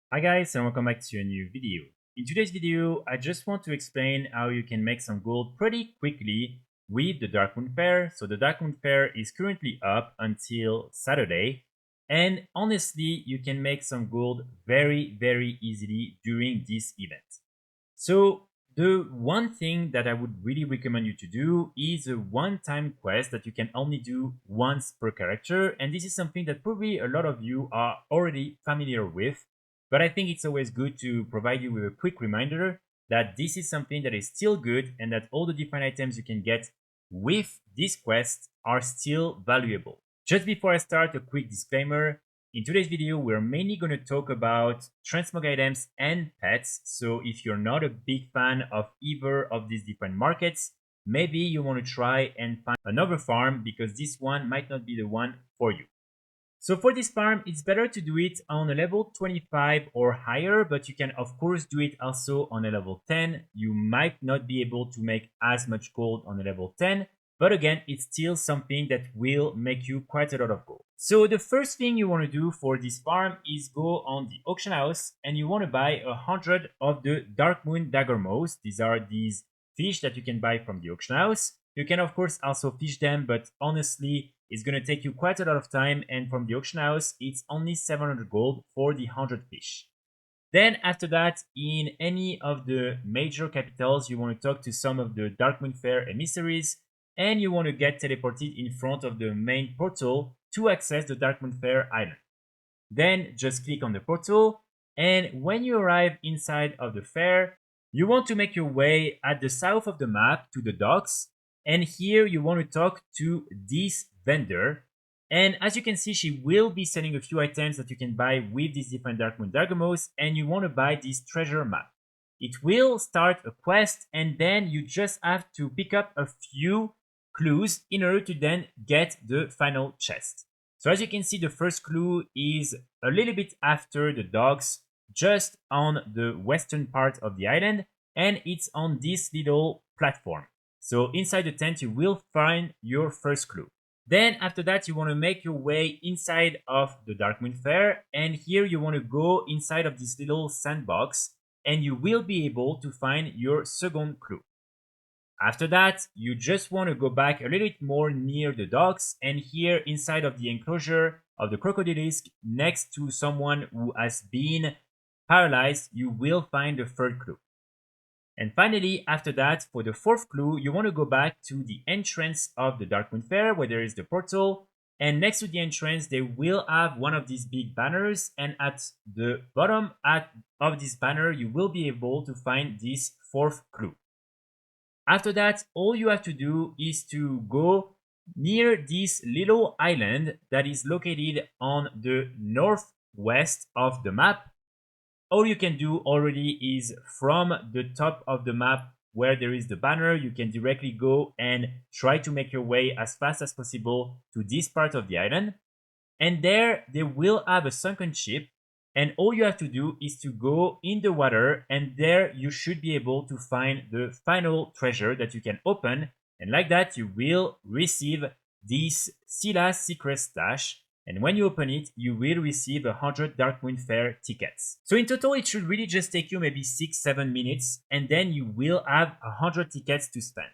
Hi guys, and welcome back to a new video. In today's video, I just want to explain how you can make some gold pretty quickly with the Darkmoon Faire. So the Darkmoon Faire is currently up until Saturday, and honestly, you can make some gold very easily during this event. So the one thing that I would really recommend you to do is a one-time quest that you can only do once per character, and this is something that probably a lot of you are already familiar with, but I think it's always good to provide you with a quick reminder that this is something that is still good and that all the different items you can get with this quest are still valuable. Just before I start, a quick disclaimer. In today's video, we're mainly going to talk about transmog items and pets. So if you're not a big fan of either of these different markets, maybe you want to try and find another farm because this one might not be the one for you. So for this farm, it's better to do it on a level 25 or higher, but you can of course do it also on a level 10. You might not be able to make as much gold on a level 10, but again, it's still something that will make you quite a lot of gold. So the first thing you want to do for this farm is go on the auction house and you want to buy 100 of the Darkmoon dagger moths. These are these fish that you can buy from the auction house. You can of course also fish them, but honestly, it's going to take you quite a lot of time, and from the auction house, it's only 700 gold for the 100 fish. Then after that, in any of the major capitals, you want to talk to some of the Darkmoon Faire emissaries, and you want to get teleported in front of the main portal to access the Darkmoon Faire island. Then just click on the portal, and when you arrive inside of the fair, you want to make your way at the south of the map to the docks, and here you want to talk to this vendor. And as you can see, she will be selling a few items that you can buy with these different Darkmoon dagger moths, and you want to buy this treasure map. It will start a quest, and then you just have to pick up a few clues in order to then get the final chest. So as you can see, the first clue is a little bit after the docks, just on the western part of the island, and it's on this little platform. So inside the tent, you will find your first clue. Then after that, you want to make your way inside of the Darkmoon Faire, and here you want to go inside of this little sandbox, and you will be able to find your second clue. After that, you just want to go back a little bit more near the docks, and here inside of the enclosure of the crocodilisk, next to someone who has been paralyzed, you will find the third clue. And finally, after that, for the fourth clue, you want to go back to the entrance of the Darkmoon Faire, where there is the portal, and next to the entrance, they will have one of these big banners, and at the bottom of this banner, you will be able to find this fourth clue. After that, all you have to do is to go near this little island that is located on the northwest of the map. All you can do already is from the top of the map where there is the banner, you can directly go and try to make your way as fast as possible to this part of the island. And there they will have a sunken ship, and all you have to do is to go in the water, and there you should be able to find the final treasure that you can open, and like that you will receive this Sila's secret stash, and when you open it you will receive 100 Darkmoon Faire tickets. So in total it should really just take you maybe 6-7 minutes, and then you will have 100 tickets to spend.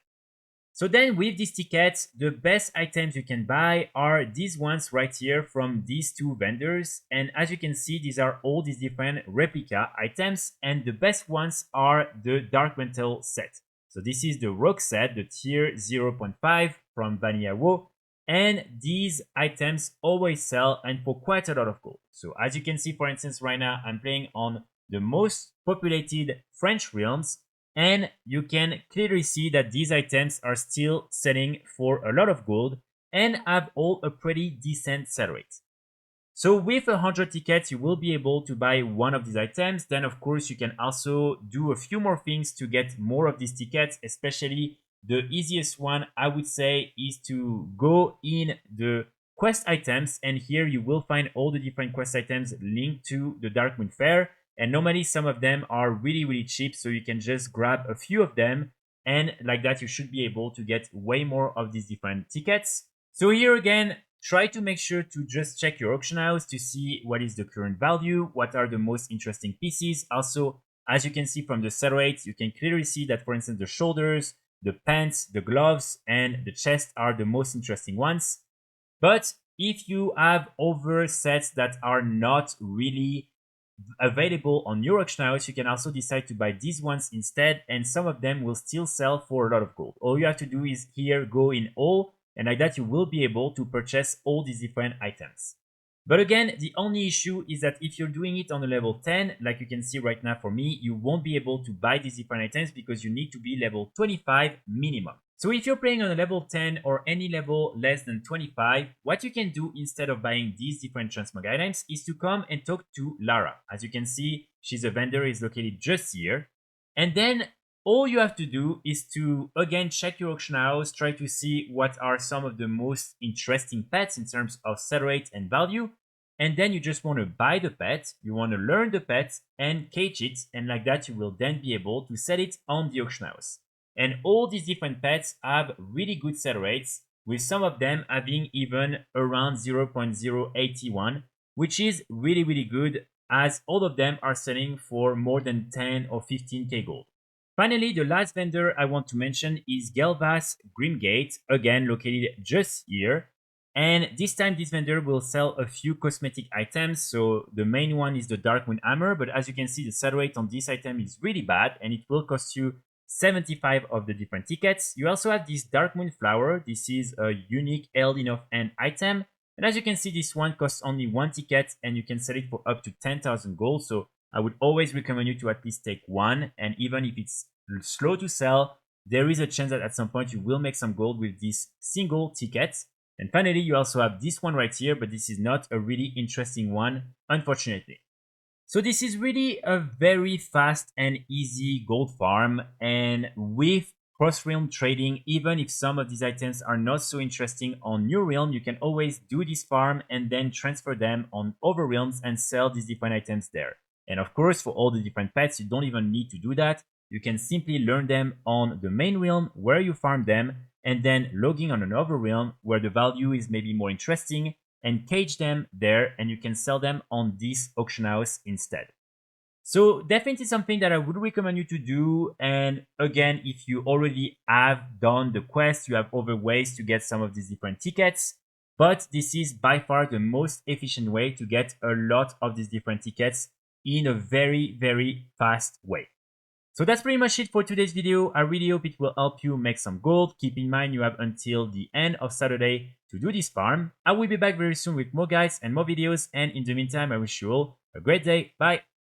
So then with these tickets, the best items you can buy are these ones right here from these two vendors. And as you can see, these are all these different replica items. And the best ones are the Dark Mantle set. So this is the Rogue set, the tier 0.5 from Vanilla WoW. And these items always sell and for quite a lot of gold. So as you can see, for instance, right now I'm playing on the most populated French realms. And you can clearly see that these items are still selling for a lot of gold and have all a pretty decent sell rate. So with 100 tickets, you will be able to buy one of these items. Then of course, you can also do a few more things to get more of these tickets, especially the easiest one I would say is to go in the quest items, and here you will find all the different quest items linked to the Darkmoon Faire. And normally some of them are really cheap, so you can just grab a few of them, and like that you should be able to get way more of these different tickets. So here again, try to make sure to just check your auction house to see what is the current value, what are the most interesting pieces. Also, as you can see from the sell rates, you can clearly see that, for instance, the shoulders, the pants, the gloves, and the chest are the most interesting ones. But if you have other sets that are not really available on your auction house, you can also decide to buy these ones instead, and some of them will still sell for a lot of gold. All you have to do is here go in all, and like that you will be able to purchase all these different items. But again, the only issue is that if you're doing it on a level 10, like you can see right now for me, you won't be able to buy these different items because you need to be level 25 minimum. So if you're playing on a level 10 or any level less than 25, what you can do instead of buying these different transmog items is to come and talk to Lara. As you can see, she's a vendor, is located just here. And then all you have to do is to, again, check your auction house, try to see what are some of the most interesting pets in terms of sell rate and value. And then you just want to buy the pet, you want to learn the pet and cage it. And like that, you will then be able to sell it on the auction house. And all these different pets have really good sell rates, with some of them having even around 0.081, which is really good, as all of them are selling for more than 10 or 15k gold. Finally, the last vendor I want to mention is Gelvas Grimgate, again located just here. And this time this vendor will sell a few cosmetic items. So the main one is the Darkmoon Hammer, but as you can see, the sell rate on this item is really bad and it will cost you 75 of the different tickets. You also have this Darkmoon Flower. This is a unique held in hand item. And as you can see, this one costs only 1 ticket and you can sell it for up to 10,000 gold. So I would always recommend you to at least take one. And even if it's slow to sell, there is a chance that at some point you will make some gold with this single ticket. And finally, you also have this one right here, but this is not a really interesting one, unfortunately. So this is really a very fast and easy gold farm, and with cross-realm trading, even if some of these items are not so interesting on new realm, you can always do this farm and then transfer them on other realms and sell these different items there. And of course, for all the different pets, you don't even need to do that. You can simply learn them on the main realm where you farm them, and then logging on another realm where the value is maybe more interesting, and cage them there, and you can sell them on this auction house instead. So definitely something that I would recommend you to do. And again, if you already have done the quest, you have other ways to get some of these different tickets. But this is by far the most efficient way to get a lot of these different tickets in a very fast way. So that's pretty much it for today's video. I really hope it will help you make some gold. Keep in mind you have until the end of Saturday to do this farm. I will be back very soon with more guides and more videos, and in the meantime I wish you all a great day. Bye!